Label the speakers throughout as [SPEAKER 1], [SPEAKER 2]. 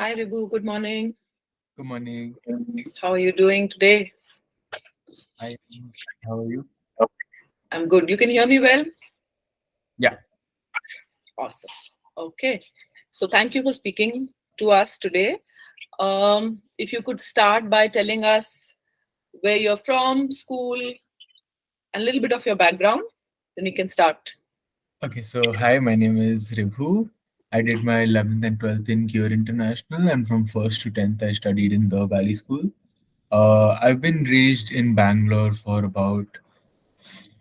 [SPEAKER 1] Hi, Ribhu. Good morning.
[SPEAKER 2] Good morning.
[SPEAKER 1] How are you doing today?
[SPEAKER 2] I How are you?
[SPEAKER 1] I'm good. You can hear me well?
[SPEAKER 2] Yeah.
[SPEAKER 1] Awesome. Okay. So, thank you for speaking to us today. If you could start by telling us where you're from, school, and a little bit of your background, then we can start.
[SPEAKER 2] Okay, so hi, my name is Ribhu. I did my 11th and 12th in Cure International, and from 1st to 10th, I studied in the Valley School. I've been raised in Bangalore for about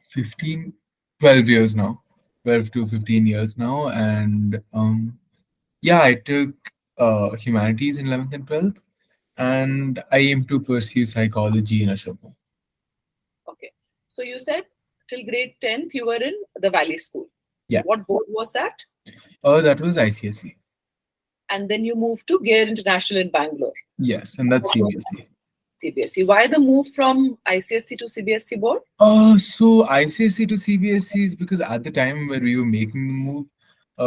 [SPEAKER 2] 15, 12 years now, 12 to 15 years now. And yeah, I took humanities in 11th and 12th, and I aim to pursue psychology in Ashoka.
[SPEAKER 1] Okay. So, you said till grade 10th you were in the Valley School.
[SPEAKER 2] Yeah.
[SPEAKER 1] What board was that?
[SPEAKER 2] Oh, that was ICSE.
[SPEAKER 1] And then you moved to Gare International in Bangalore.
[SPEAKER 2] Yes, and that's CBSE.
[SPEAKER 1] CBSE. Why the move from ICSC to CBSE board?
[SPEAKER 2] So ICSE to CBSE is because at the time where we were making the move,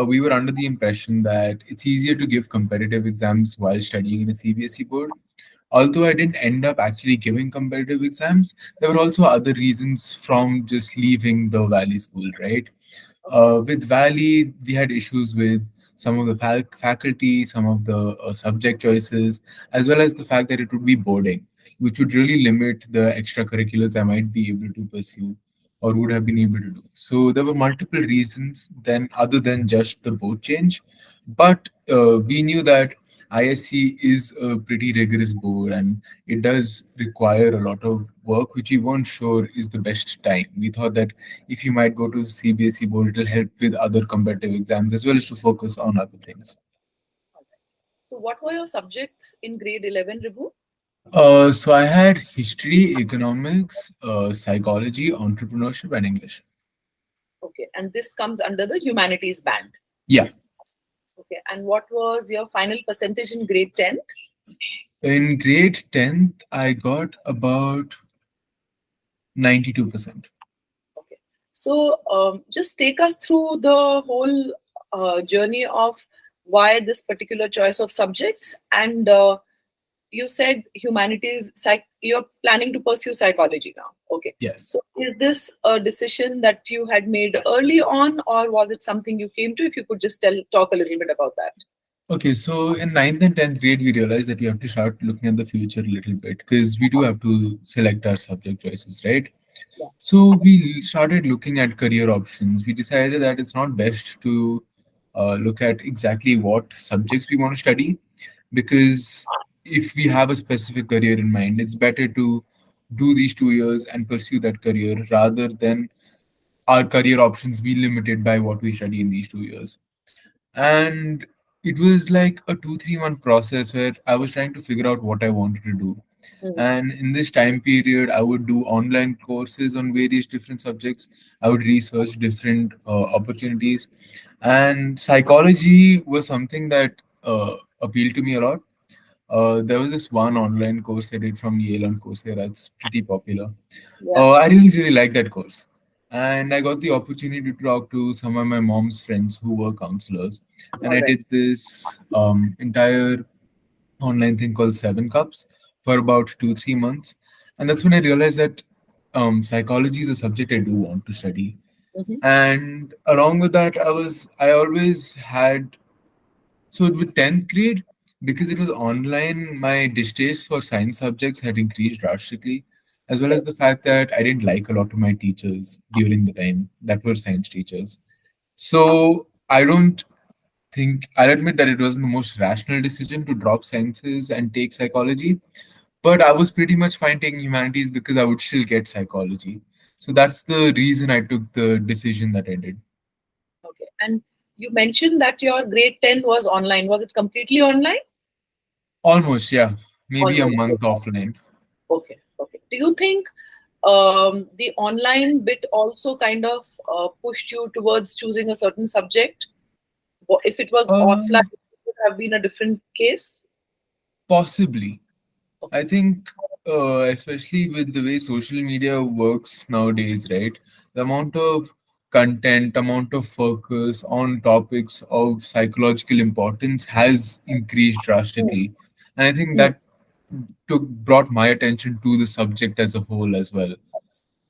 [SPEAKER 2] we were under the impression that it's easier to give competitive exams while studying in a CBSE board. Although I didn't end up actually giving competitive exams, there were also other reasons from just leaving the Valley School, right?
[SPEAKER 1] Okay.
[SPEAKER 2] With Valley, we had issues with some of the faculty, some of the subject choices, as well as the fact that it would be boarding, which would really limit the extracurriculars I might be able to pursue or would have been able to do. So there were multiple reasons then, other than just the board change. But we knew that ISC is a pretty rigorous board and it does require a lot of work, which we weren't sure is the best time. We thought that if you might go to CBSE board, it'll help with other competitive exams as well as to focus on other things.
[SPEAKER 1] So, what were your subjects in grade 11, Ribhu?
[SPEAKER 2] So I had history, economics, psychology, entrepreneurship, and English.
[SPEAKER 1] Okay. And this comes under the humanities band.
[SPEAKER 2] Yeah,
[SPEAKER 1] Okay. And what was your final percentage in grade 10?
[SPEAKER 2] in grade 10th, I got about 92%.
[SPEAKER 1] Okay. So, just take us through the whole journey of why this particular choice of subjects. And you said humanities, you're planning to pursue psychology now. Okay.
[SPEAKER 2] Yes.
[SPEAKER 1] So, is this a decision that you had made early on, or was it something you came to? If you could just talk a little bit about that.
[SPEAKER 2] Okay, so in ninth and 10th grade, we realized that we have to start looking at the future a little bit because we do have to select our subject choices, right?
[SPEAKER 1] Yeah.
[SPEAKER 2] So we started looking at career options. We decided that it's not best to look at exactly what subjects we want to study because if we have a specific career in mind, it's better to do these 2 years and pursue that career rather than our career options be limited by what we study in these 2 years. And it was like a 2 3 month process where I was trying to figure out what I wanted to do.
[SPEAKER 1] Mhm.
[SPEAKER 2] And in this time period, I would do online courses on various different subjects. I would research different opportunities, and psychology was something that appealed to me a lot. There was this one online course I did from Yale on Coursera. It's pretty popular.
[SPEAKER 1] Yeah.
[SPEAKER 2] I really liked that course. And I got the opportunity to talk to some of my mom's friends who were counselors. And
[SPEAKER 1] All
[SPEAKER 2] I
[SPEAKER 1] right.
[SPEAKER 2] did this entire online thing called Seven Cups for about 2 3 months. And that's when I realized that psychology is a subject I do want to study.
[SPEAKER 1] Mhm.
[SPEAKER 2] And along with that, I always had so with 10th grade, because it was online, my distaste for science subjects had increased drastically, as well as the
[SPEAKER 1] Yes.
[SPEAKER 2] fact that I didn't like a lot of my teachers during the time that were science teachers. So I don't think I'll admit that it wasn't the most rational decision to drop sciences and take psychology, but I was pretty much fine taking humanities because I would still get psychology. So that's the reason I took the decision that I did.
[SPEAKER 1] Okay. And you mentioned that your grade 10 was online. Was it completely online?
[SPEAKER 2] Almost, yeah. Maybe a
[SPEAKER 1] Almost.
[SPEAKER 2] month offline.
[SPEAKER 1] Okay. Okay. Do you think the online bit also kind of pushed you towards choosing a certain subject? If it was offline,
[SPEAKER 2] Uh,
[SPEAKER 1] it would have been a different case.
[SPEAKER 2] Possibly. I
[SPEAKER 1] Okay.
[SPEAKER 2] think, especially with the way social media works nowadays, right? The amount of content, amount of focus on topics of psychological importance has increased
[SPEAKER 1] Hmm.
[SPEAKER 2] drastically. And I think
[SPEAKER 1] Hmm.
[SPEAKER 2] that brought my attention to the subject as a whole as well.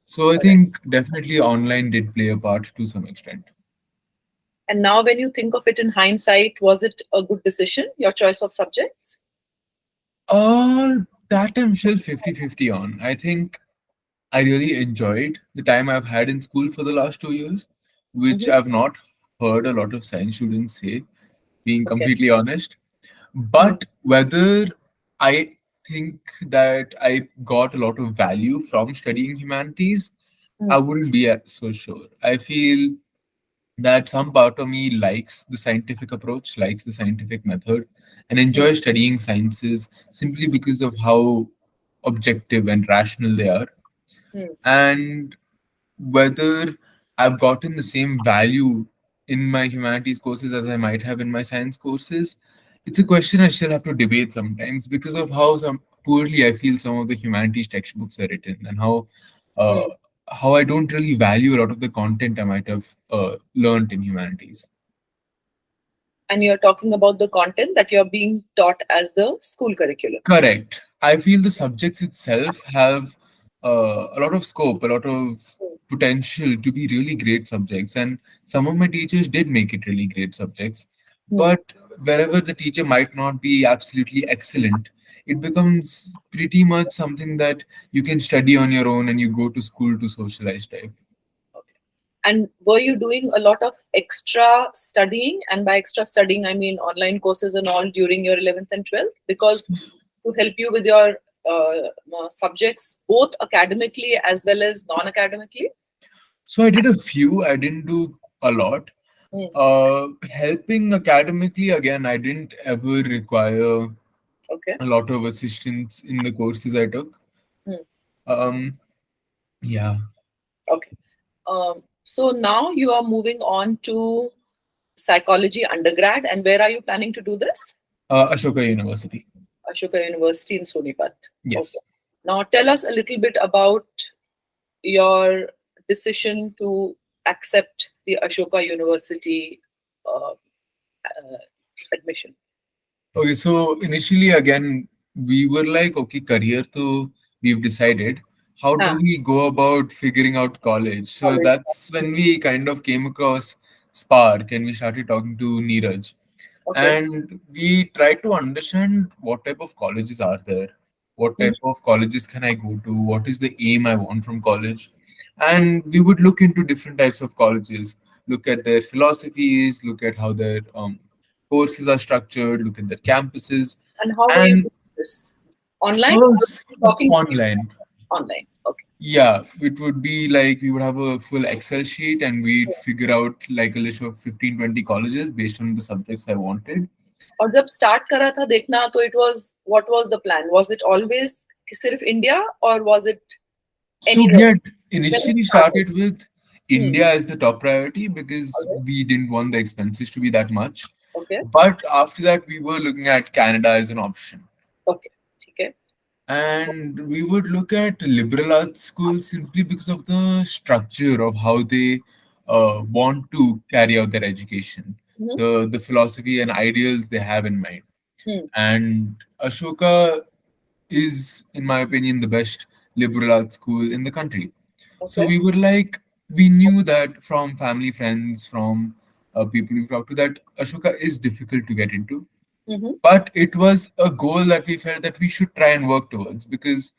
[SPEAKER 2] So I
[SPEAKER 1] Correct.
[SPEAKER 2] think definitely online did play a part to some extent.
[SPEAKER 1] And now, when you think of it in hindsight, was it a good decision, your choice of subjects?
[SPEAKER 2] Uh, that I'm still 50-50 on. I think I really enjoyed the time I've had in school for the last 2 years, which
[SPEAKER 1] Hmm.
[SPEAKER 2] I've not heard a lot of science students say, being
[SPEAKER 1] Okay.
[SPEAKER 2] completely honest.
[SPEAKER 1] Hmm.
[SPEAKER 2] But whether I think that I got a lot of value from studying humanities,
[SPEAKER 1] Hmm.
[SPEAKER 2] I wouldn't be so sure. I feel that some part of me likes the scientific approach, likes the scientific method, and
[SPEAKER 1] Hmm.
[SPEAKER 2] enjoys studying sciences simply because of how objective and rational they are.
[SPEAKER 1] Hmm.
[SPEAKER 2] And whether I've gotten the same value in my humanities courses as I might have in my science courses, it's a question I still have to debate sometimes because of how some poorly I feel some of the humanities textbooks are written and uh,
[SPEAKER 1] Hmm.
[SPEAKER 2] how I don't really value a lot of the content I might have learned in humanities.
[SPEAKER 1] And you're talking about the content that you're being taught as the school curriculum.
[SPEAKER 2] Correct. I feel the subjects itself have a lot of scope, a lot of
[SPEAKER 1] Hmm.
[SPEAKER 2] potential to be really great subjects, and some of my teachers did make it really great subjects.
[SPEAKER 1] Hmm.
[SPEAKER 2] But wherever the teacher might not be absolutely excellent, it becomes pretty much something that you can study on your own and you go to school to socialize type.
[SPEAKER 1] Okay. And were you doing a lot of extra studying? And by extra studying, I mean online courses and all during your 11th and 12th? Because to help you with your subjects, both academically as well as non academically?
[SPEAKER 2] So I did a few, I didn't do a lot.
[SPEAKER 1] Hmm.
[SPEAKER 2] Helping academically, again, I didn't ever require
[SPEAKER 1] Okay.
[SPEAKER 2] a lot of assistance in the courses I took.
[SPEAKER 1] Hmm.
[SPEAKER 2] Um, yeah,
[SPEAKER 1] Okay. So now you are moving on to psychology undergrad. And where are you planning to do this?
[SPEAKER 2] Ashoka University.
[SPEAKER 1] Ashoka University in Sonipat. Okay.
[SPEAKER 2] Yes.
[SPEAKER 1] Now tell us a little bit about your decision to accept the Ashoka University uh, admission.
[SPEAKER 2] Okay, so initially, again, we were like, okay, career, so we've decided. How do
[SPEAKER 1] Huh,
[SPEAKER 2] we go about figuring out college? So
[SPEAKER 1] college.
[SPEAKER 2] that's when we kind of came across Spark and we started talking to Neeraj.
[SPEAKER 1] Okay.
[SPEAKER 2] And we try to understand what type of colleges are there, what
[SPEAKER 1] Mhm,
[SPEAKER 2] type of colleges can I go to, what is the aim I want from college. And we would look into different types of colleges, look at their philosophies, look at how their courses are structured, look at their campuses.
[SPEAKER 1] and how were you
[SPEAKER 2] And
[SPEAKER 1] doing this? Online or
[SPEAKER 2] first,
[SPEAKER 1] talking to people
[SPEAKER 2] online.
[SPEAKER 1] online? Okay.
[SPEAKER 2] Yeah, it would be like we would have a full Excel sheet and we'd figure out like a list of 15-20 colleges based on the subjects I wanted.
[SPEAKER 1] और जब start करा था देखना तो it was what was the plan? Was it always सिर्फ India or was it
[SPEAKER 2] So we
[SPEAKER 1] anywhere?
[SPEAKER 2] had
[SPEAKER 1] When it
[SPEAKER 2] initially
[SPEAKER 1] started.
[SPEAKER 2] started with
[SPEAKER 1] Hmm.
[SPEAKER 2] India as the top priority because
[SPEAKER 1] Okay.
[SPEAKER 2] we didn't want the expenses to be that much.
[SPEAKER 1] Okay.
[SPEAKER 2] But after that, we were looking at Canada as an option.
[SPEAKER 1] Okay. ठीक है.
[SPEAKER 2] And we would look at liberal arts schools simply because of the structure of how they want to carry out their education,
[SPEAKER 1] Hmm.
[SPEAKER 2] the philosophy and ideals they have in mind.
[SPEAKER 1] Hmm.
[SPEAKER 2] And Ashoka is, in my opinion, the best liberal arts school in the country. So
[SPEAKER 1] Okay.
[SPEAKER 2] we were like, we knew that from family, friends, from people we talked to, that Ashoka is difficult to get into.
[SPEAKER 1] Hmm.
[SPEAKER 2] But it was a goal that we felt that we should try and work towards because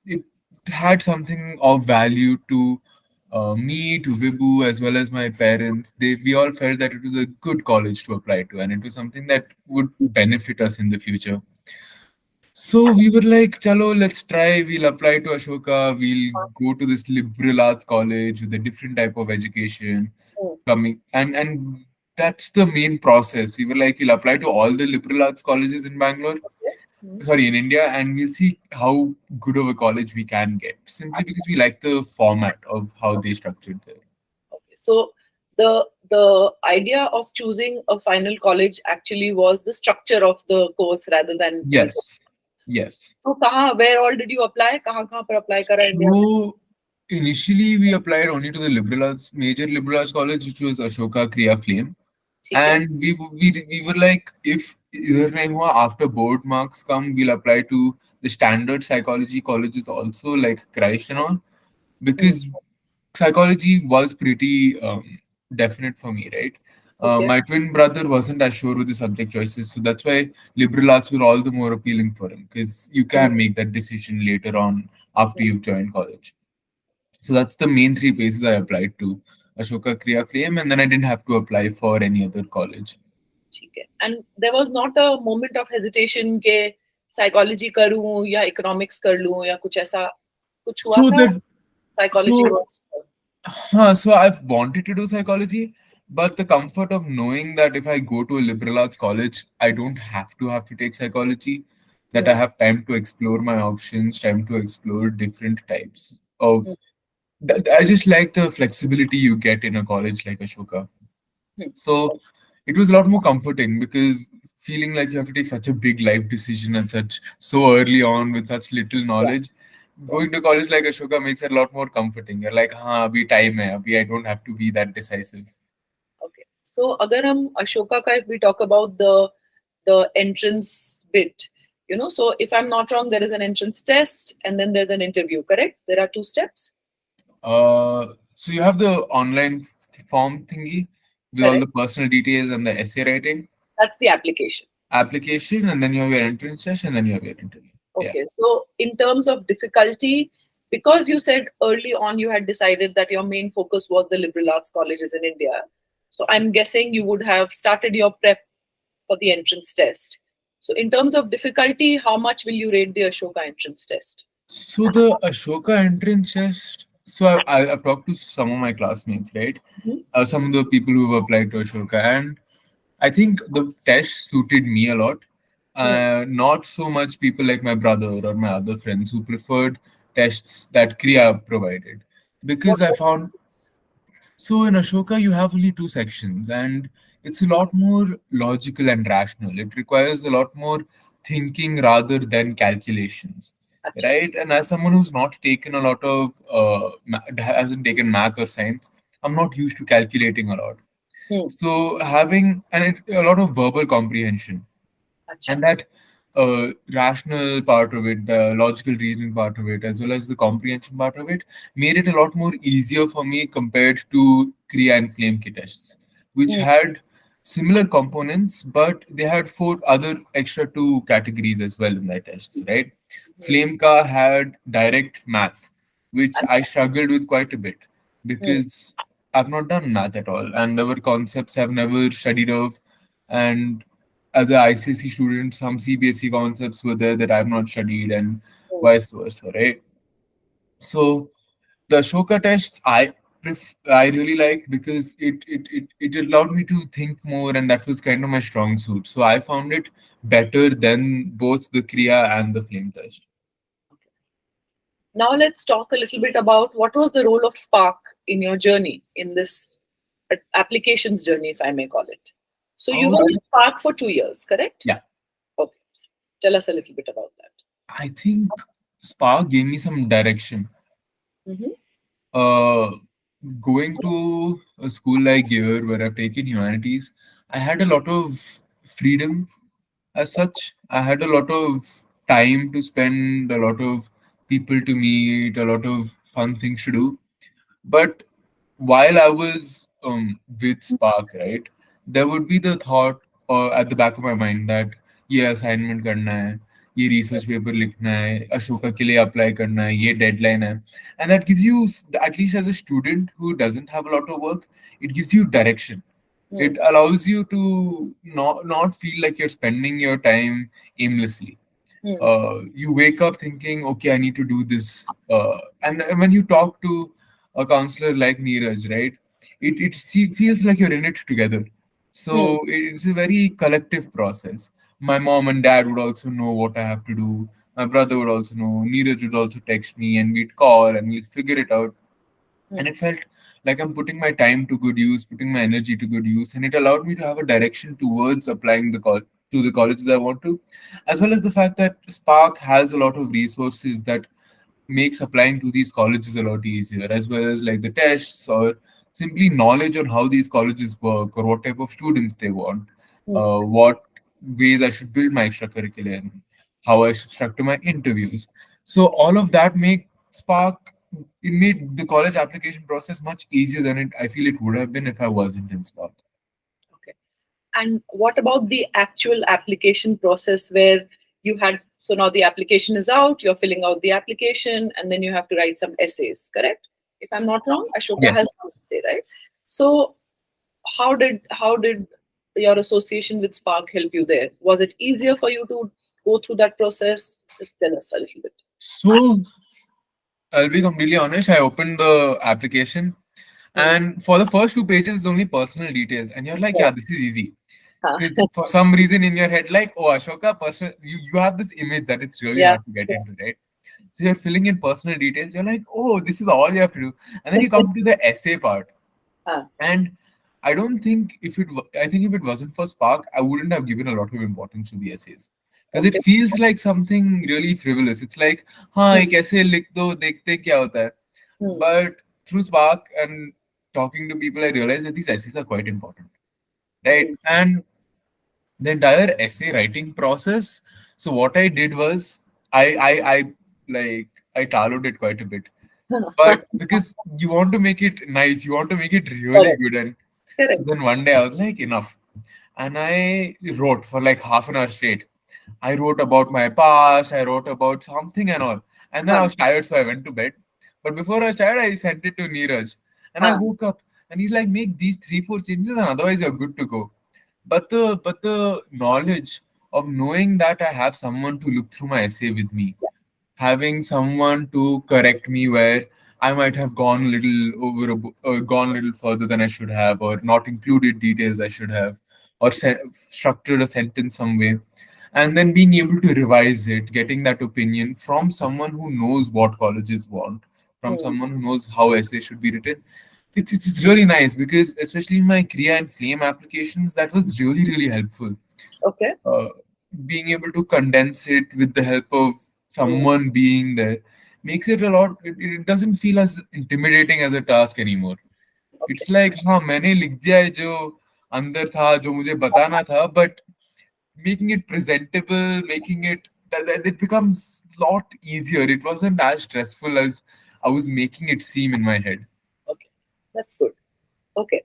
[SPEAKER 2] it had something of value to me, to Vibhu, as well as my parents. We all felt that it was a good college to apply to, and it was something that would benefit us in the future. So we were like, chalo, let's try. We'll apply to Ashoka. We'll go to this liberal arts college with a different type of education
[SPEAKER 1] Hmm.
[SPEAKER 2] coming. And that's the main process. We were like, we'll apply to all the liberal arts colleges in Bangalore,
[SPEAKER 1] Okay. Hmm.
[SPEAKER 2] sorry, in India, and we'll see how good of a college we can get. Simply because we like the format of how they structured there.
[SPEAKER 1] Okay. So the idea of choosing a final college actually was the structure of the course rather than the.
[SPEAKER 2] Yes. Yes.
[SPEAKER 1] तो कहाँ where all did you apply? कहाँ कहाँ पर apply करा India में?
[SPEAKER 2] So Initially, we applied only to the liberal arts, major liberal arts college, which was Ashoka Kriya Flame.
[SPEAKER 1] ठीक है.
[SPEAKER 2] And we were like, if either time hua, after board marks come, we'll apply to the standard psychology colleges also, like Christ and all,
[SPEAKER 1] Hmm.
[SPEAKER 2] because psychology was pretty definite for me, right?
[SPEAKER 1] Okay.
[SPEAKER 2] My twin brother wasn't as sure with the subject choices, so that's why liberal arts were all the more appealing for him, because you
[SPEAKER 1] Hmm.
[SPEAKER 2] can make that decision later on after
[SPEAKER 1] Hmm.
[SPEAKER 2] you've joined college. So that's the main three places I applied to: Ashoka Kriya Flame, and then I didn't have to apply for any other college.
[SPEAKER 1] ठीक है. And there was not a moment of hesitation के psychology करूँ या economics कर लूँ या कुछ ऐसा कुछ हुआ
[SPEAKER 2] So
[SPEAKER 1] था?
[SPEAKER 2] that
[SPEAKER 1] Psychology
[SPEAKER 2] so
[SPEAKER 1] was.
[SPEAKER 2] so I've wanted to do psychology, but the comfort of knowing that if I go to a liberal arts college, I don't have to take psychology, that I
[SPEAKER 1] Hmm.
[SPEAKER 2] have time to explore my options, time to explore different types
[SPEAKER 1] Hmm.
[SPEAKER 2] of. I just like the flexibility you get in a college like Ashoka.
[SPEAKER 1] Hmm.
[SPEAKER 2] So it was a lot more comforting because feeling like you have to take such a big life decision at such so early on with such little
[SPEAKER 1] Yeah.
[SPEAKER 2] knowledge.
[SPEAKER 1] Yeah.
[SPEAKER 2] Going to college like Ashoka makes it a lot more comforting. You're like, हाँ अभी time है, अभी I don't have to be that decisive.
[SPEAKER 1] Okay. So अगर हम अशोका का if we talk about the entrance bit, so if I'm not wrong, there is an entrance test and then there's an interview, correct? There are two steps.
[SPEAKER 2] So you have the online form thingy with all
[SPEAKER 1] Correct.
[SPEAKER 2] the personal details and the essay writing
[SPEAKER 1] That's the application.
[SPEAKER 2] application, and then you have your entrance test, and then you have your interview. Yeah.
[SPEAKER 1] Okay. So in terms of difficulty, because you said early on you had decided that your main focus was the liberal arts colleges in India. So I'm guessing you would have started your prep for the entrance test. So in terms of difficulty, how much will you rate the Ashoka entrance test?
[SPEAKER 2] So the Ashoka entrance test. So I've talked to some of my classmates, right?
[SPEAKER 1] Mhm.
[SPEAKER 2] Some of the people who have applied to Ashoka, and I think the test suited me a lot.
[SPEAKER 1] Hmm.
[SPEAKER 2] Not so much people like my brother or my other friends who preferred tests that Kriya provided,
[SPEAKER 1] What
[SPEAKER 2] because I
[SPEAKER 1] was
[SPEAKER 2] found so in Ashoka, you have only two sections, and it's a lot more logical and rational. It requires a lot more thinking rather than calculations,
[SPEAKER 1] Acha.
[SPEAKER 2] right? And as someone who's not taken a lot of, hasn't taken math or science, I'm not used to calculating a lot.
[SPEAKER 1] Hmm.
[SPEAKER 2] So having a lot of verbal comprehension,
[SPEAKER 1] Acha.
[SPEAKER 2] and that rational part of it, the logical reasoning part of it, as well as the comprehension part of it, made it a lot more easier for me compared to Kriya and Flame K tests, which
[SPEAKER 1] Hmm.
[SPEAKER 2] had similar components, but they had four other extra two categories as well in their tests, right?
[SPEAKER 1] Hmm.
[SPEAKER 2] Flame Ka had direct math, which I
[SPEAKER 1] Acha.
[SPEAKER 2] struggled with quite a bit
[SPEAKER 1] Hmm.
[SPEAKER 2] because I've not done math at all, and our concepts have never studied of, and as a ICSE student, some CBSE concepts were there that I've not studied, and
[SPEAKER 1] Hmm.
[SPEAKER 2] vice versa, right? So the Ashoka tests I really liked because it allowed me to think more, and that was kind of my strong suit. So I found it better than both the Kriya and the Flame test.
[SPEAKER 1] Now let's talk a little bit about what was the role of Spark in your journey, in this applications journey, if I may call it. So you were
[SPEAKER 2] Oh,
[SPEAKER 1] with Spark for 2 years, correct?
[SPEAKER 2] yeah.
[SPEAKER 1] Okay. Tell us a little bit about that.
[SPEAKER 2] I think Spark gave me some direction.
[SPEAKER 1] Mm-hmm.
[SPEAKER 2] Uh, Going to a school like here where I've taken humanities, I had a lot of freedom as such. I had a lot of time to spend, a lot of people to meet, a lot of fun things to do. But while I was with Spark, right, there would be the thought at the back of my mind that ये assignment करना है, ये research paper लिखना है, अशोका के लिए apply करना है, ये deadline है, and that gives you, at least as a student who doesn't have a lot of work, it gives you direction.
[SPEAKER 1] Hmm.
[SPEAKER 2] It allows you to not feel like you're spending your time aimlessly.
[SPEAKER 1] Hmm.
[SPEAKER 2] You wake up thinking, okay, I need to do this. And when you talk to a counselor like Neeraj, right, feels like you're in it together.
[SPEAKER 1] Hmm.
[SPEAKER 2] So it's a very collective process. My mom and dad would also know what I have to do. My brother would also know. Neeraj would also text me, and we'd call and we'd figure it out. And
[SPEAKER 1] Hmm.
[SPEAKER 2] it felt like I'm putting my time to good use, putting my energy to good use, and it allowed me to have a direction towards applying to the colleges I want to, as well as the fact that Spark has a lot of resources that makes applying to these colleges a lot easier, as well as like the tests or simply knowledge on how these colleges work or what type of students they want,
[SPEAKER 1] Hmm.
[SPEAKER 2] what ways I should build my extracurricular, and how I should structure my interviews. So all of that make Spark, it made the college application process much easier than I feel it would have been if I wasn't in Spark.
[SPEAKER 1] Okay. And what about the actual application process where you had, so now the application is out, you're filling out the application, and then you have to write some essays, correct? If I'm not wrong, Ashoka has
[SPEAKER 2] Yes.
[SPEAKER 1] some essay, right? So how did your association with Spark help you there? Was it easier for you to go through that process? Just tell us a little bit.
[SPEAKER 2] So I'll be completely honest. I opened the application,
[SPEAKER 1] Hmm.
[SPEAKER 2] and for the first two pages, it's only personal details, and you're like,
[SPEAKER 1] Yeah.
[SPEAKER 2] yeah, this is easy.
[SPEAKER 1] Huh.
[SPEAKER 2] Because for some reason in your head, like, oh, Ashoka, personal, you have this image that it's really
[SPEAKER 1] Yeah.
[SPEAKER 2] hard to get into, right? So you're filling in personal details. You're like, oh, this is all you have to do, and then you come to the essay part,
[SPEAKER 1] Huh.
[SPEAKER 2] and I don't think if I think if it wasn't for Spark, I wouldn't have given a lot of importance to the essays because it
[SPEAKER 1] Okay.
[SPEAKER 2] feels like something really frivolous. It's like, हाँ
[SPEAKER 1] Hmm.
[SPEAKER 2] एक ऐसे लिख दो देखते क्या होता है.
[SPEAKER 1] Hmm.
[SPEAKER 2] But through Spark and talking to people, I realized that these essays are quite important, right?
[SPEAKER 1] Hmm.
[SPEAKER 2] And the entire essay writing process. So what I did was I like I tailored it quite a bit, but because you want to make it nice, you want to make it really
[SPEAKER 1] Correct.
[SPEAKER 2] good, and so
[SPEAKER 1] Correct.
[SPEAKER 2] then one day I was like, enough. And I wrote for like half an hour straight. I wrote about my past, I wrote about something and all. And then I
[SPEAKER 1] Huh.
[SPEAKER 2] was tired, so I went to bed. But before I was tired, I sent it to Neeraj. And I
[SPEAKER 1] Huh.
[SPEAKER 2] woke up and he's like, make these three, four changes and otherwise you're good to go. But the knowledge of knowing that I have someone to look through my essay with me, having someone to correct me where I might have gone a little gone a little further than I should have, or not included details I should have, or structured a sentence some way, and then being able to revise it, getting that opinion from someone who knows what colleges want, from
[SPEAKER 1] Hmm.
[SPEAKER 2] someone who knows how essay should be written. It's really nice because especially in my Kriya and Flame applications, that was really really helpful,
[SPEAKER 1] Okay.
[SPEAKER 2] uh, being able to condense it with the help of
[SPEAKER 1] Hmm.
[SPEAKER 2] someone being there makes it a lot, it doesn't feel as intimidating as a task anymore.
[SPEAKER 1] Okay.
[SPEAKER 2] It's like हाँ मैंने लिख दिया है जो अंदर था जो मुझे बताना था, but making it presentable, making it that it becomes a lot easier. It wasn't as stressful as I was making it seem in my head.
[SPEAKER 1] Okay. That's good. Okay.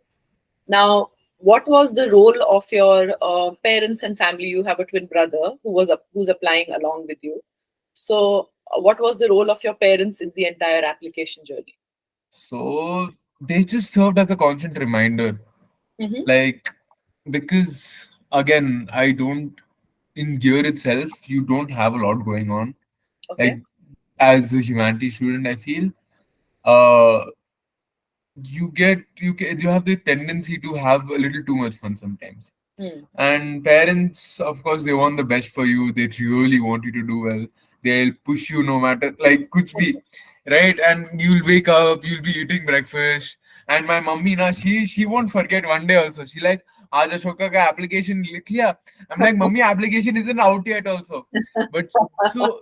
[SPEAKER 1] Now, what was the role of your parents and family? You have a twin brother who's applying along with you. So, what was the role of your parents in the entire application journey?
[SPEAKER 2] So they just served as a constant reminder,
[SPEAKER 1] Mm-hmm.
[SPEAKER 2] like, because again I don't, in gear itself you don't have a lot going on,
[SPEAKER 1] Okay.
[SPEAKER 2] like as a humanities student I feel uh you have the tendency to have a little too much fun sometimes.
[SPEAKER 1] Hmm.
[SPEAKER 2] And parents, of course, they want the best for you. They really want you to do well. They'll push you no matter, like kuch bhi, right? And you'll wake up, you'll be eating breakfast. And my mummy na, she won't forget one day also. She like, आज अशोका का application लिख लिया. I'm like, mummy, application isn't out yet also. But so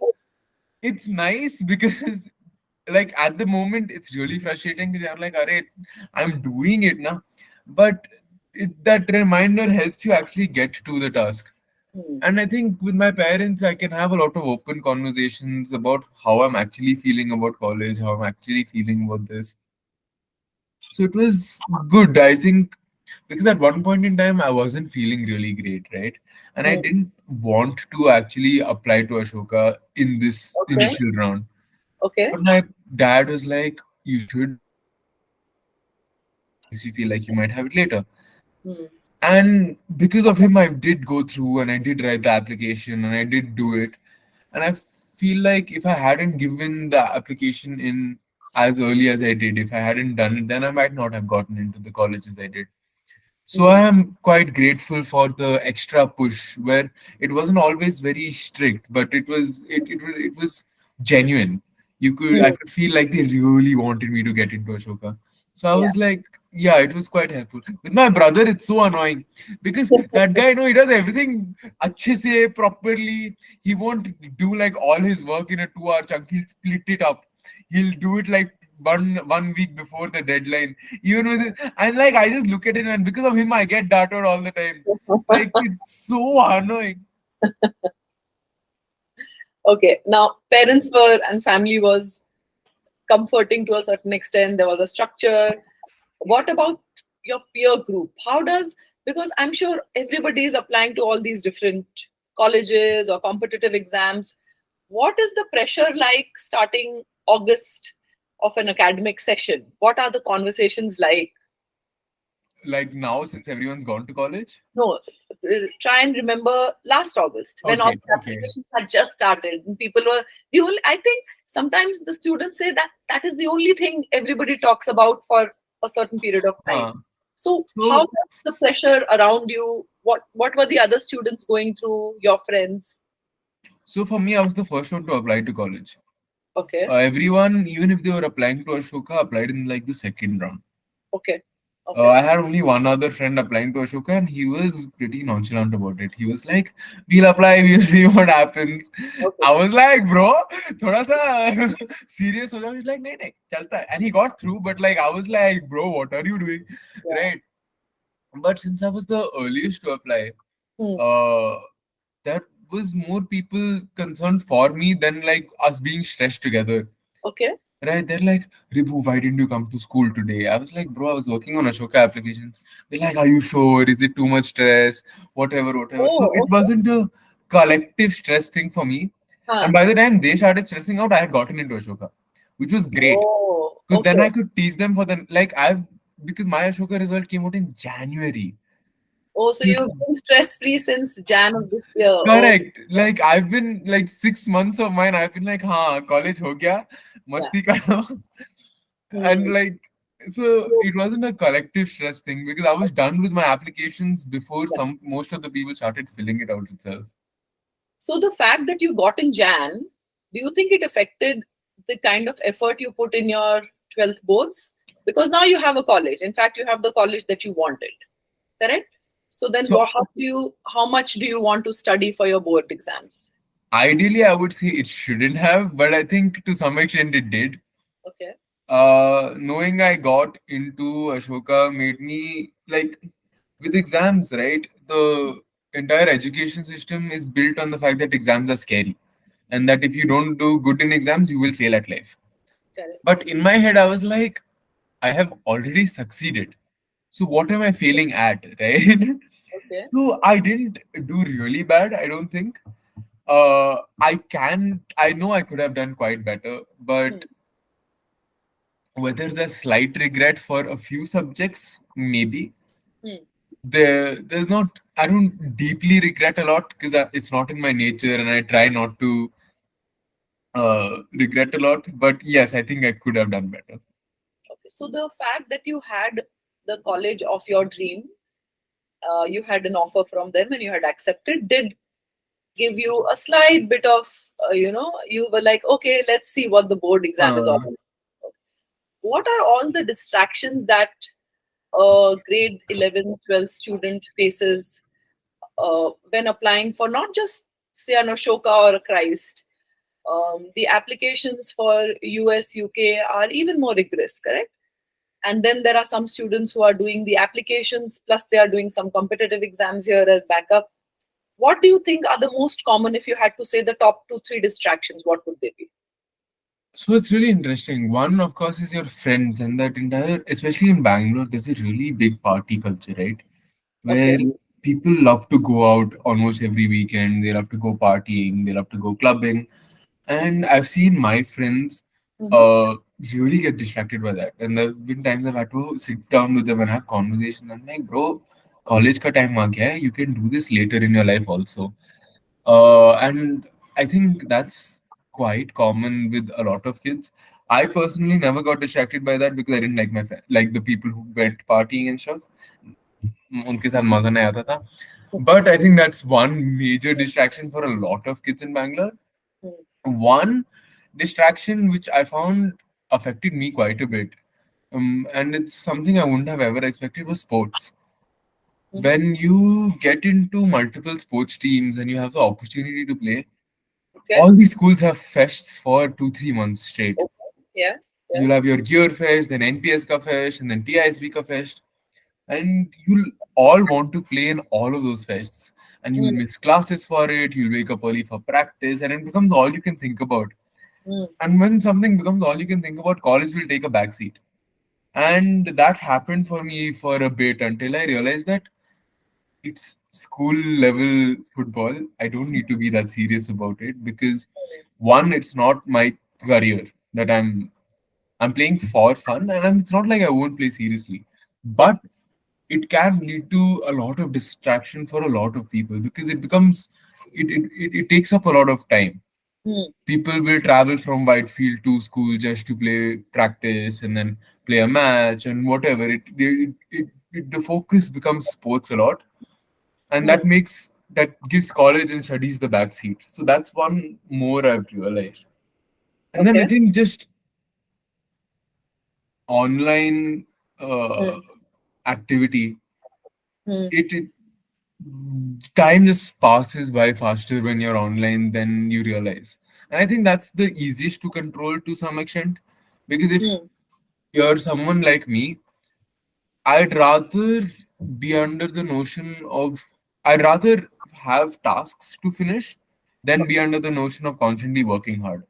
[SPEAKER 2] it's nice because like at the moment it's really frustrating because you're like, Arey, I'm doing it now. But that reminder helps you actually get to the task.
[SPEAKER 1] Hmm.
[SPEAKER 2] And I think with my parents, I can have a lot of open conversations about how I'm actually feeling about college, how I'm actually feeling about this. So it was good, I think, because at one point in time, I wasn't feeling really great, right? And I
[SPEAKER 1] Hmm.
[SPEAKER 2] didn't want to actually apply to Ashoka in this
[SPEAKER 1] Okay.
[SPEAKER 2] initial round.
[SPEAKER 1] Okay.
[SPEAKER 2] But my dad was like, you should in case you feel like you might have it later.
[SPEAKER 1] Hmm.
[SPEAKER 2] And because of him, I did go through and I did write the application and I did do it. And I feel like if I hadn't given the application in as early as I did, if I hadn't done it, then I might not have gotten into the colleges I did. So
[SPEAKER 1] Hmm.
[SPEAKER 2] I am quite grateful for the extra push where it wasn't always very strict, but it was genuine. I
[SPEAKER 1] Hmm.
[SPEAKER 2] could feel like they really wanted me to get into Ashoka. So I
[SPEAKER 1] Yeah.
[SPEAKER 2] was like, yeah, it was quite helpful. With my brother, it's so annoying because that guy, he does everything अच्छे से properly. He won't do like all his work in a 2 hour chunk. He'll split it up. He'll do it like one week before the deadline. Even with it, and like I just look at it, and because of him, I get darted all the time. Like it's so annoying.
[SPEAKER 1] Okay, now parents were and family was comforting to a certain extent. There was a structure. What about your peer group? How does, because I'm sure everybody is applying to all these different colleges or competitive exams. What is the pressure like starting August of an academic session? What are the conversations like?
[SPEAKER 2] Like now, since everyone's gone to college.
[SPEAKER 1] No, try and remember last August when all
[SPEAKER 2] Okay,
[SPEAKER 1] the
[SPEAKER 2] okay.
[SPEAKER 1] applications had just started and people were the only. I think sometimes the students say that that is the only thing everybody talks about for a certain period of time.
[SPEAKER 2] Huh.
[SPEAKER 1] So, how
[SPEAKER 2] So,
[SPEAKER 1] was the pressure around you? What were the other students going through? Your friends?
[SPEAKER 2] so for me, I was the first one to apply to college.
[SPEAKER 1] Okay,
[SPEAKER 2] Everyone, even if they were applying to Ashoka, applied in like the second round.
[SPEAKER 1] okay, okay,
[SPEAKER 2] I had only one other friend applying to Ashoka, and he was pretty nonchalant about it. He was like, "We'll apply, we'll see what happens."
[SPEAKER 1] okay.
[SPEAKER 2] I was like, "Bro, thoda sa serious ho jao." He's like, "नहीं नहीं, चलता है." And he got through, but like I was like, "Bro, what are you doing?"
[SPEAKER 1] Yeah.
[SPEAKER 2] Right? But since I was the earliest to apply,
[SPEAKER 1] Hmm.
[SPEAKER 2] uh, there was more people concerned for me than like us being stressed together.
[SPEAKER 1] Okay.
[SPEAKER 2] Right? They're like, Ribhu, why didn't you come to school today? I was like, bro, I was working on Ashoka applications. They're like, are you sure? Is it too much stress? Whatever, whatever. So
[SPEAKER 1] Oh,
[SPEAKER 2] it
[SPEAKER 1] okay.
[SPEAKER 2] wasn't a collective stress thing for me. And
[SPEAKER 1] Huh.
[SPEAKER 2] by the time they started stressing out, I had gotten into Ashoka, which was great.
[SPEAKER 1] Oh,
[SPEAKER 2] Because then
[SPEAKER 1] okay.
[SPEAKER 2] I could teach them for the like because my Ashoka result came out in January.
[SPEAKER 1] Oh, so
[SPEAKER 2] So
[SPEAKER 1] you've
[SPEAKER 2] it's
[SPEAKER 1] been stress free since Jan of this year. Oh,
[SPEAKER 2] correct. Like I've been like 6 months of mine, I've been like, college ho gaya,
[SPEAKER 1] yeah.
[SPEAKER 2] masti karo. And
[SPEAKER 1] Hmm.
[SPEAKER 2] like so
[SPEAKER 1] So,
[SPEAKER 2] it wasn't a collective stress thing because I was done with my applications before
[SPEAKER 1] yeah.
[SPEAKER 2] some most of the people started filling it out itself.
[SPEAKER 1] So the fact that you got in Jan, do you think it affected the kind of effort you put in your 12th boards? Because now you have a college. In fact, you have the college that you wanted, correct? So then
[SPEAKER 2] So
[SPEAKER 1] how much do you want to study for your board exams?
[SPEAKER 2] ideally I would say it shouldn't have, but I think to some extent it did.
[SPEAKER 1] Okay.
[SPEAKER 2] Knowing I got into Ashoka made me like with exams, right? The entire education system is built on the fact that exams are scary and that if you don't do good in exams, you will fail at life.
[SPEAKER 1] Correct.
[SPEAKER 2] But in my head, I was like, I have already succeeded. So what am I failing at, right?
[SPEAKER 1] Okay.
[SPEAKER 2] So I didn't do really bad, I don't think. I know I could have done quite better,
[SPEAKER 1] Hmm.
[SPEAKER 2] but whether there's slight regret for a few subjects, maybe.
[SPEAKER 1] Hmm.
[SPEAKER 2] There's not, I don't deeply regret a lot because it's not in my nature and I try not to regret a lot. But yes, I think I could have done better.
[SPEAKER 1] Okay. So the fact that you had the college of your dream, you had an offer from them and you had accepted, did give you a slight bit of, you were like, okay, let's see what the board exam is all
[SPEAKER 2] Uh,
[SPEAKER 1] about. What are all the distractions that a grade 11, 12 student faces when applying for not just say an Ashoka or a Christ? The applications for US, UK are even more rigorous, correct? And then there are some students who are doing the applications, plus they are doing some competitive exams here as backup. What do you think are the most common, if you had to say the top two, three distractions, what would they be?
[SPEAKER 2] so it's really interesting. One, of course, is your friends, and that entire, especially in Bangalore, there's a really big party culture, right? Where
[SPEAKER 1] Okay.
[SPEAKER 2] people love to go out almost every weekend. They love to go partying. They love to go clubbing. And I've seen my friends
[SPEAKER 1] Hmm.
[SPEAKER 2] uh, really get distracted by that. And there's been times I've had to sit down with them and have conversations. I'm like, bro, college ka time aa gaya hai. You can do this later in your life also. And I think that's quite common with a lot of kids. I personally never got distracted by that because I didn't like my friend, like the people who went partying and stuff. उनके साथ मजा नहीं आता था. But I think that's one major distraction for a lot of kids in Bangalore. One distraction which I found affected me quite a bit, and it's something I wouldn't have ever expected was sports.
[SPEAKER 1] Hmm.
[SPEAKER 2] When you get into multiple sports teams and you have the opportunity to play,
[SPEAKER 1] Okay.
[SPEAKER 2] all these schools have fests for 2 3 months straight.
[SPEAKER 1] Yeah. Yeah.
[SPEAKER 2] You'll have your gear fest, then NPS ka fest, and then TISB ka fest, and you'll all want to play in all of those fests, and you'll
[SPEAKER 1] Mm,
[SPEAKER 2] miss classes for it. You'll wake up early for practice, and it becomes all you can think about.
[SPEAKER 1] mm,
[SPEAKER 2] And when something becomes all you can think about, college will take a backseat. And that happened for me for a bit until I realized that it's school level football. I don't need to be that serious about it because one, it's not my career that I'm playing for fun, and it's not like I won't play seriously.
[SPEAKER 1] yeah.
[SPEAKER 2] But it can lead to a lot of distraction for a lot of people because it becomes it takes up a lot of time.
[SPEAKER 1] Mm,
[SPEAKER 2] People will travel from Whitefield to school just to play practice and then play a match and whatever. The focus becomes sports a lot, and
[SPEAKER 1] mm.
[SPEAKER 2] that gives college and studies the backseat. So that's one more I've realized. And then I
[SPEAKER 1] Okay.
[SPEAKER 2] think just online uh,
[SPEAKER 1] Mm,
[SPEAKER 2] activity,
[SPEAKER 1] mm,
[SPEAKER 2] it time just passes by faster when you're online than you realize. And I think that's the easiest to control to some extent. Because if
[SPEAKER 1] mm.
[SPEAKER 2] you're someone like me, I'd rather be under the notion of, I'd rather have tasks to finish than be under the notion of constantly working hard.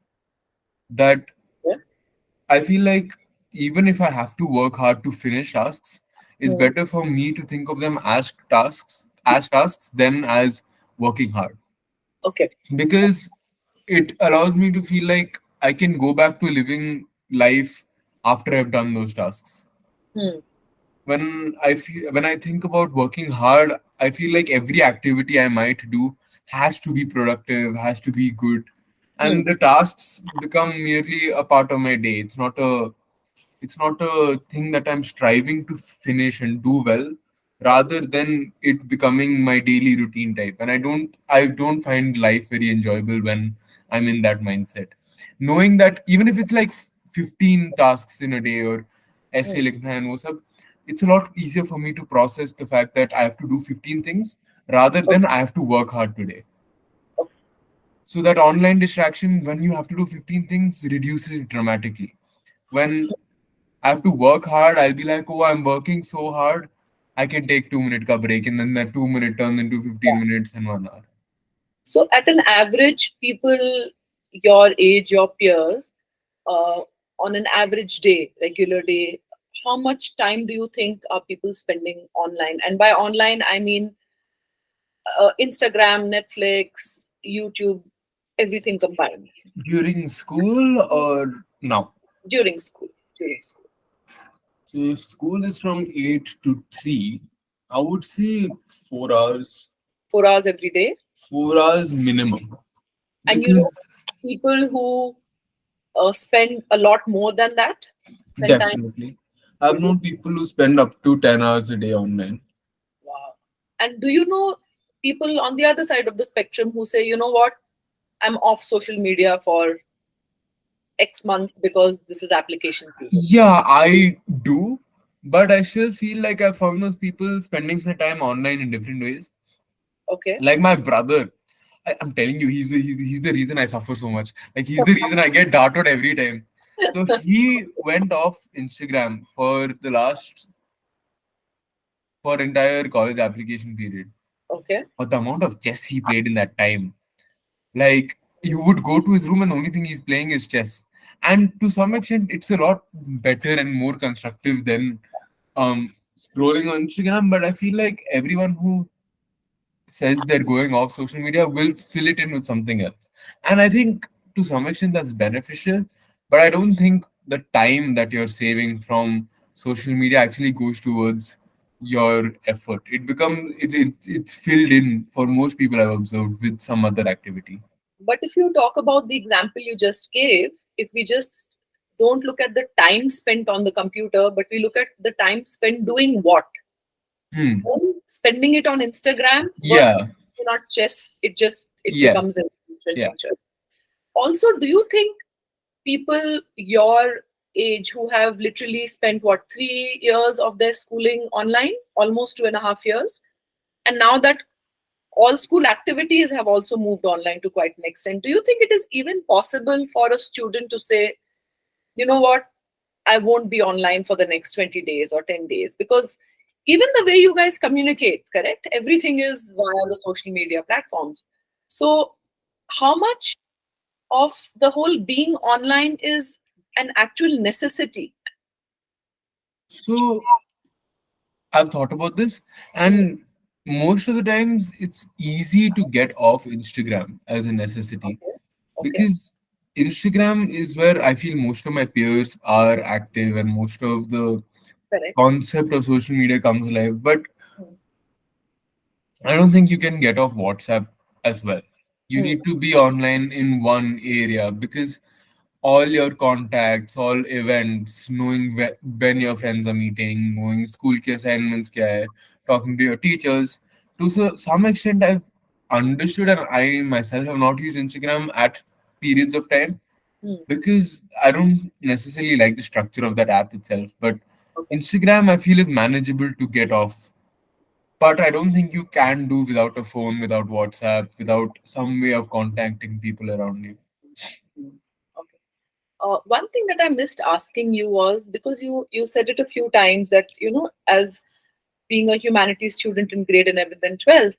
[SPEAKER 2] That
[SPEAKER 1] Yeah.
[SPEAKER 2] I feel like even if I have to work hard to finish tasks, it's
[SPEAKER 1] Mm.
[SPEAKER 2] better for me to think of them as tasks than as working hard.
[SPEAKER 1] Okay.
[SPEAKER 2] Because it allows me to feel like I can go back to living life after I've done those tasks.
[SPEAKER 1] Mm,
[SPEAKER 2] When I think about working hard, I feel like every activity I might do has to be productive, has to be good, and
[SPEAKER 1] mm,
[SPEAKER 2] the tasks become merely a part of my day. It's not a thing that I'm striving to finish and do well, rather than it becoming my daily routine type. And I don't find life very enjoyable when I'm in that mindset. Knowing that even if it's like 15 tasks in a day or essay
[SPEAKER 1] mm.
[SPEAKER 2] likhna and wo sab, it's a lot easier for me to process the fact that I have to do 15 things rather than
[SPEAKER 1] Okay.
[SPEAKER 2] I have to work hard today.
[SPEAKER 1] Okay.
[SPEAKER 2] So that online distraction when you have to do 15 things reduces dramatically. When I have to work hard, I'll be like, oh, I'm working so hard. I can take 2 minute ka break, and then that 2 minute turns into 15 minutes and 1 hour.
[SPEAKER 1] So, at an average, people your age, your peers, uh, on an average day, regular day, how much time do you think are people spending online? And by online, I mean Instagram, Netflix, YouTube, everything combined
[SPEAKER 2] During school or now?
[SPEAKER 1] during school. During school,
[SPEAKER 2] So if school is from 8 to 3, I would say 4 hours,
[SPEAKER 1] 4 hours every day.
[SPEAKER 2] 4 hours minimum.
[SPEAKER 1] And you know,
[SPEAKER 2] Because
[SPEAKER 1] people who spend a lot more than that, spend time.
[SPEAKER 2] definitely, I've known people who spend up to 10 hours a day online.
[SPEAKER 1] Wow. And do you know people on the other side of the spectrum who say, you know what, I'm off social media for X months because this is application season.
[SPEAKER 2] Yeah, I do, but I still feel like I found those people spending their time online in different ways.
[SPEAKER 1] Okay.
[SPEAKER 2] Like my brother, I'm telling you, he's the reason I suffer so much. Like he's the reason I get darted every time. So he went off Instagram for entire college application period.
[SPEAKER 1] Okay.
[SPEAKER 2] But the amount of chess he played in that time, like you would go to his room and the only thing he's playing is chess. And to some extent, it's a lot better and more constructive than scrolling on Instagram. But I feel like everyone who says they're going off social media will fill it in with something else. And I think to some extent that's beneficial, but I don't think the time that you're saving from social media actually goes towards your effort. It's filled in for most people I've observed with some other activity.
[SPEAKER 1] But if you talk about the example you just gave, if we just don't look at the time spent on the computer, but we look at the time spent doing what?
[SPEAKER 2] Hmm.
[SPEAKER 1] Then spending it on Instagram versus
[SPEAKER 2] Yeah.
[SPEAKER 1] not chess, it
[SPEAKER 2] Yes.
[SPEAKER 1] becomes an
[SPEAKER 2] Yeah.
[SPEAKER 1] interesting choice. Also, do you think people your age who have literally spent what 3 years of their schooling online, almost 2.5 years, and now that all school activities have also moved online to quite an extent, do you think it is even possible for a student to say, you know what, I won't be online for the next 20 days or 10 days, because even the way you guys communicate, correct? Everything is via the social media platforms. So, how much of the whole being online is an actual necessity?
[SPEAKER 2] So I've thought about this,
[SPEAKER 1] Hmm.
[SPEAKER 2] and most of the times it's easy to get off Instagram as a necessity
[SPEAKER 1] Okay. Okay.
[SPEAKER 2] because Instagram is where I feel most of my peers are active and most of the
[SPEAKER 1] Correct.
[SPEAKER 2] concept of social media comes alive. But
[SPEAKER 1] Hmm.
[SPEAKER 2] I don't think you can get off WhatsApp as well. You
[SPEAKER 1] Hmm.
[SPEAKER 2] need to be online in one area because all your contacts, all events, knowing when your friends are meeting, knowing school के assignments क्या है, talking to your teachers. To some extent, I've understood, and I myself have not used Instagram at periods of time
[SPEAKER 1] Hmm.
[SPEAKER 2] because I don't necessarily like the structure of that app itself. But
[SPEAKER 1] Okay.
[SPEAKER 2] Instagram, I feel, is manageable to get off, but I don't think you can do without a phone, without WhatsApp, without some way of contacting people around you.
[SPEAKER 1] Hmm. Okay. One thing that I missed asking you was, because you said it a few times that, as being a humanities student in grade 11th and 12th,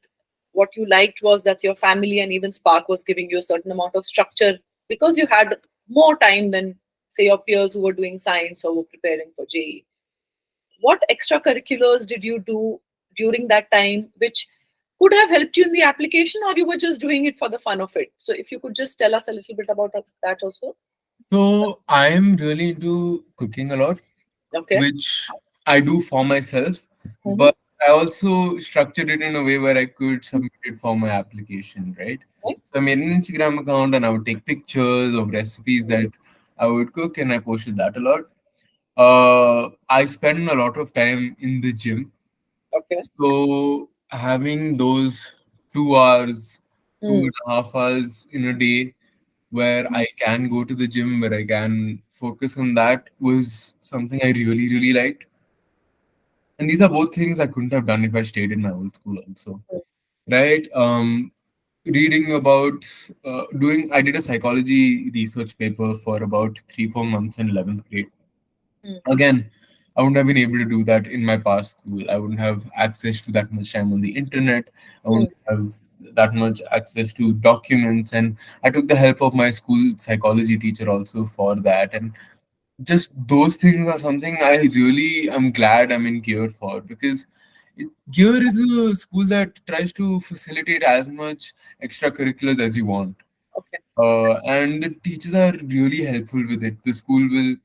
[SPEAKER 1] what you liked was that your family and even Spark was giving you a certain amount of structure because you had more time than, say, your peers who were doing science or were preparing for JE. What extracurriculars did you do during that time which could have helped you in the application, or you were just doing it for the fun of it? So if you could just tell us a little bit about that also.
[SPEAKER 2] So I am really into cooking a lot,
[SPEAKER 1] Okay.
[SPEAKER 2] which I do for myself,
[SPEAKER 1] Mm-hmm.
[SPEAKER 2] but I also structured it in a way where I could submit it for my application, right?
[SPEAKER 1] Right.
[SPEAKER 2] So I made an Instagram account and I would take pictures of recipes that I would cook and I posted that a lot. I spend a lot of time in the gym.
[SPEAKER 1] Okay.
[SPEAKER 2] So having those 2 hours, two
[SPEAKER 1] Mm.
[SPEAKER 2] and a half hours in a day where I can go to the gym, where I can focus on that was something I really, really liked. And these are both things I couldn't have done if I stayed in my old school also. Right? Reading about I did a psychology research paper for about 3, 4 months in 11th grade.
[SPEAKER 1] Mm.
[SPEAKER 2] Again, I wouldn't have been able to do that in my past school. I wouldn't have access to that much time on the internet. I
[SPEAKER 1] Mm.
[SPEAKER 2] wouldn't have that much access to documents. And I took the help of my school psychology teacher also for that. And just those things are something I really am glad I'm in Gear for because Gear is a school that tries to facilitate as much extracurriculars as you want.
[SPEAKER 1] Okay.
[SPEAKER 2] And the teachers are really helpful with it. The school will,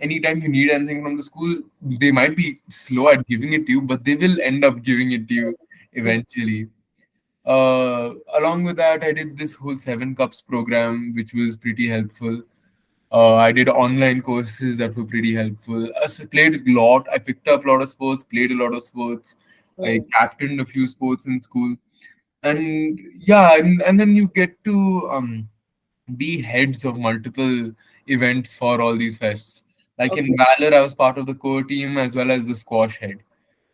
[SPEAKER 2] anytime you need anything from the school, they might be slow at giving it to you, but they will end up giving it to you
[SPEAKER 1] Mm.
[SPEAKER 2] eventually. Along with that, I did this whole Seven Cups program, which was pretty helpful. I did online courses that were pretty helpful. I played a lot. I picked up a lot of sports, played a lot of sports. I
[SPEAKER 1] Mm.
[SPEAKER 2] captained a few sports in school. And yeah, and then you get to be heads of multiple events for all these fests. Like in
[SPEAKER 1] Okay.
[SPEAKER 2] Valor, I was part of the core team as well as the squash head.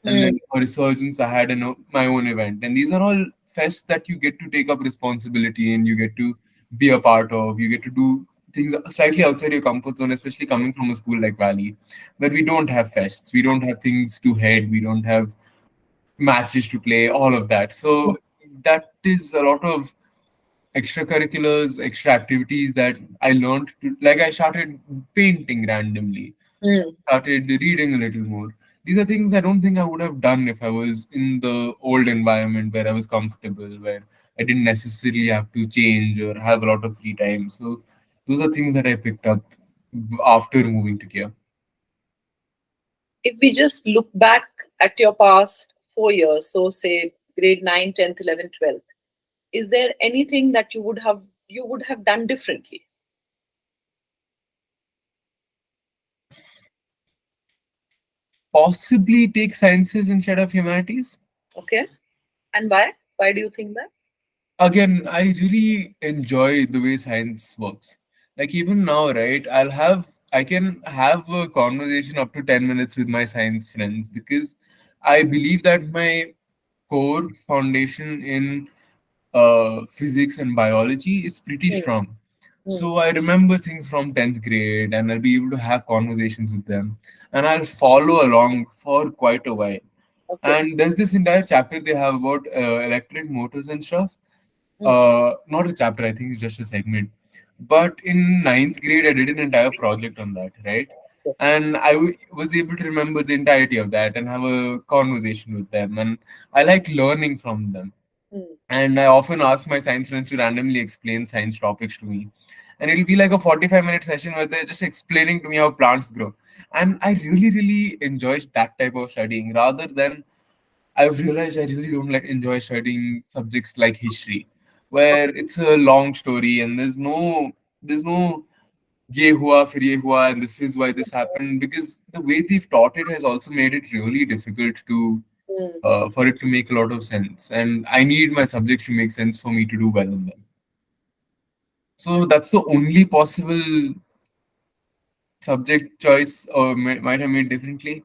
[SPEAKER 2] And then
[SPEAKER 1] Mm.
[SPEAKER 2] for Resurgence, I had my own event. And these are all fests that you get to take up responsibility and you get to be a part of. You get to do things slightly outside your comfort zone, especially coming from a school like Valley, where we don't have fests, we don't have things to head, we don't have matches to play, all of that. So that is a lot of extracurriculars, extra activities that I learned to, like I started painting randomly,
[SPEAKER 1] Mm.
[SPEAKER 2] started reading a little more. These are things I don't think I would have done if I was in the old environment where I was comfortable, where I didn't necessarily have to change or have a lot of free time. So those are things that I picked up after moving to Kia.
[SPEAKER 1] If we just look back at your past 4 years, so say grade 9, 10th, 11th, 12th, is there anything that you would have done differently?
[SPEAKER 2] Possibly take sciences instead of humanities.
[SPEAKER 1] Okay. And why? Why do you think that?
[SPEAKER 2] Again, I really enjoy the way science works. Like even now, right? I can have a conversation up to 10 minutes with my science friends because I believe that my core foundation in physics and biology is pretty
[SPEAKER 1] Mm.
[SPEAKER 2] strong.
[SPEAKER 1] Mm.
[SPEAKER 2] So I remember things from 10th grade, and I'll be able to have conversations with them, and I'll follow along for quite a while.
[SPEAKER 1] Okay.
[SPEAKER 2] And there's this entire chapter they have about electric motors and stuff.
[SPEAKER 1] Mm.
[SPEAKER 2] Not a chapter, I think it's just a segment. But in ninth grade, I did an entire project on that, right?
[SPEAKER 1] Okay.
[SPEAKER 2] And was able to remember the entirety of that and have a conversation with them. And I like learning from them.
[SPEAKER 1] Mm.
[SPEAKER 2] And I often ask my science friends to randomly explain science topics to me. And it'll be like a 45-minute session where they're just explaining to me how plants grow. And I really, really enjoy that type of studying rather than I've realized I really don't like enjoy studying subjects like history, where it's a long story and there's no ye hua fir ye hua and this is why this happened, because the way they've taught it has also made it really difficult to
[SPEAKER 1] Mm.
[SPEAKER 2] for it to make a lot of sense, and I need my subjects to make sense for me to do well in them. So that's the only possible subject choice or might have made differently.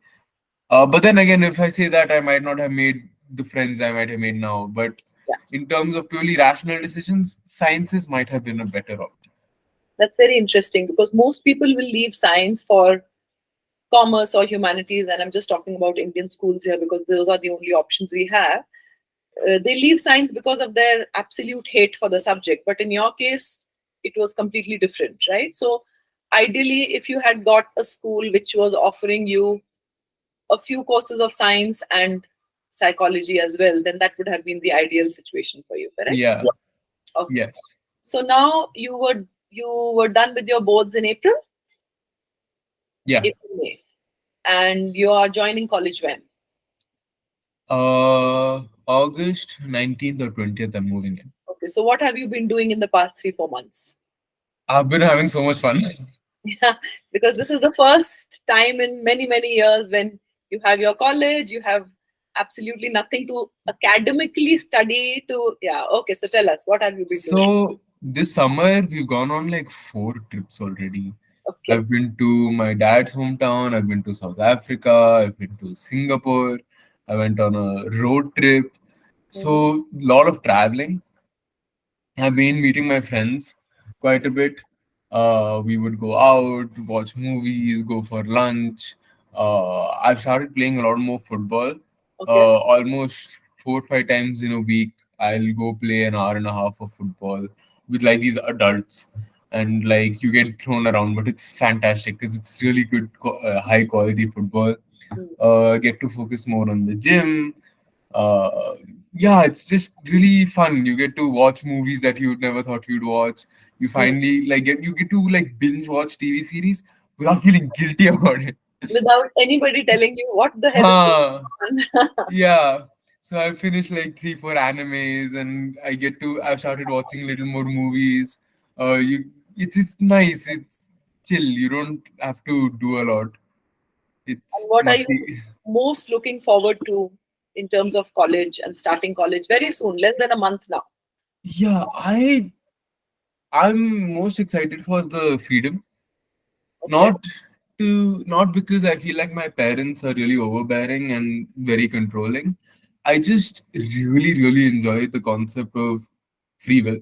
[SPEAKER 2] But then again, if I say that, I might not have made the friends I might have made now. But
[SPEAKER 1] Yeah.
[SPEAKER 2] in terms of purely rational decisions, sciences might have been a better option.
[SPEAKER 1] That's very interesting because most people will leave science for commerce or humanities, and I'm just talking about Indian schools here because those are the only options we have. They leave science because of their absolute hate for the subject. But in your case, it was completely different, right? So, ideally, if you had got a school which was offering you a few courses of science and psychology as well, then that would have been the ideal situation for you, correct?
[SPEAKER 2] Yeah.
[SPEAKER 1] Okay.
[SPEAKER 2] Yes.
[SPEAKER 1] So now you were done with your boards in April,
[SPEAKER 2] Yeah.
[SPEAKER 1] April May, and you are joining college when?
[SPEAKER 2] August 19th or 20th, I'm moving in.
[SPEAKER 1] Okay. So what have you been doing in the past 3 4 months?
[SPEAKER 2] I've been having so much fun.
[SPEAKER 1] Yeah, because this is the first time in many, many years when you have your college, you have absolutely nothing to academically study to. Yeah, okay, so tell us, what have you been doing?
[SPEAKER 2] So this summer, we've gone on like 4 trips already.
[SPEAKER 1] Okay.
[SPEAKER 2] I've been to my dad's hometown. I've been to South Africa. I've been to Singapore. I went on a road trip.
[SPEAKER 1] Mhm.
[SPEAKER 2] So, lot of traveling. I've been meeting my friends quite a bit. We would go out, watch movies, go for lunch. I've started playing a lot more football.
[SPEAKER 1] Okay.
[SPEAKER 2] Almost 4 or 5 times in a week, I'll go play an hour and a half of football with like these adults, and like you get thrown around, but it's fantastic because it's really good, high quality football.
[SPEAKER 1] Mm.
[SPEAKER 2] Get to focus more on the gym. uh, yeah, it's just really fun. You get to watch movies that you never thought you'd watch. You
[SPEAKER 1] Mm.
[SPEAKER 2] finally like get to like binge watch TV series without feeling guilty about it.
[SPEAKER 1] Without anybody telling you what the hell is
[SPEAKER 2] Huh.
[SPEAKER 1] going on.
[SPEAKER 2] Yeah. So I finished like 3 4 animes, and I've started watching little more movies. It's nice. It's chill. You don't have to do a lot.
[SPEAKER 1] And
[SPEAKER 2] It's
[SPEAKER 1] what are you
[SPEAKER 2] nothing.
[SPEAKER 1] most looking forward to in terms of college and starting college very soon, less than a month now?
[SPEAKER 2] Yeah, I'm most excited for the freedom.
[SPEAKER 1] Okay.
[SPEAKER 2] Not because I feel like my parents are really overbearing and very controlling. I just really, really enjoy the concept of free will.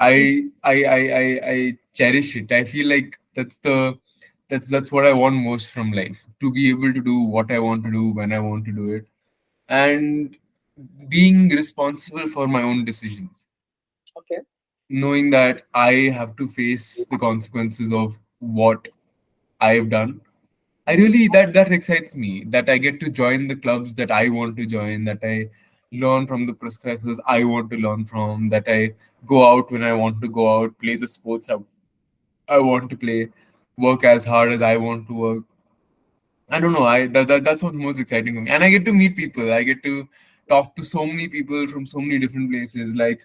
[SPEAKER 1] Mm.
[SPEAKER 2] I cherish it. I feel like that's what I want most from life. To be able to do what I want to do when I want to do it. And being responsible for my own decisions.
[SPEAKER 1] Okay.
[SPEAKER 2] Knowing that I have to face the consequences of what I've done. I
[SPEAKER 1] Mm.
[SPEAKER 2] really that excites me, that I get to join the clubs that I want to join, that I learn from the professors I want to learn from, that I go out when I want to go out, play the sports I want to play, work as hard as I want to work. I don't know. That's what's most exciting for me, and I get to meet people. I get to talk to so many people from so many different places. Like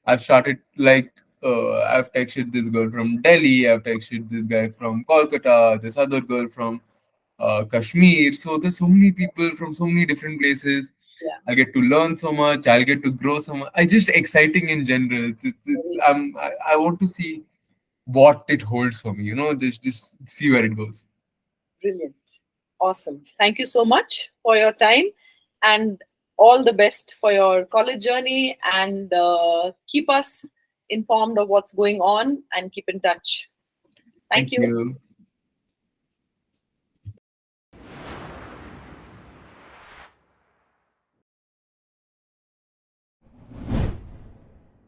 [SPEAKER 2] I've started like I've texted this girl from Delhi. I've texted this guy from Kolkata. This other girl from Kashmir. So there's so many people from so many different places.
[SPEAKER 1] Yeah.
[SPEAKER 2] I get to learn so much. I'll get to grow so much. I just exciting in general. It's
[SPEAKER 1] Very
[SPEAKER 2] I want to see what it holds for me. Just see where it goes.
[SPEAKER 1] brilliant. Awesome. Thank you so much for your time and all the best for your college journey. And keep us informed of what's going on and keep in touch. Thank
[SPEAKER 2] Thank
[SPEAKER 1] you.
[SPEAKER 2] you.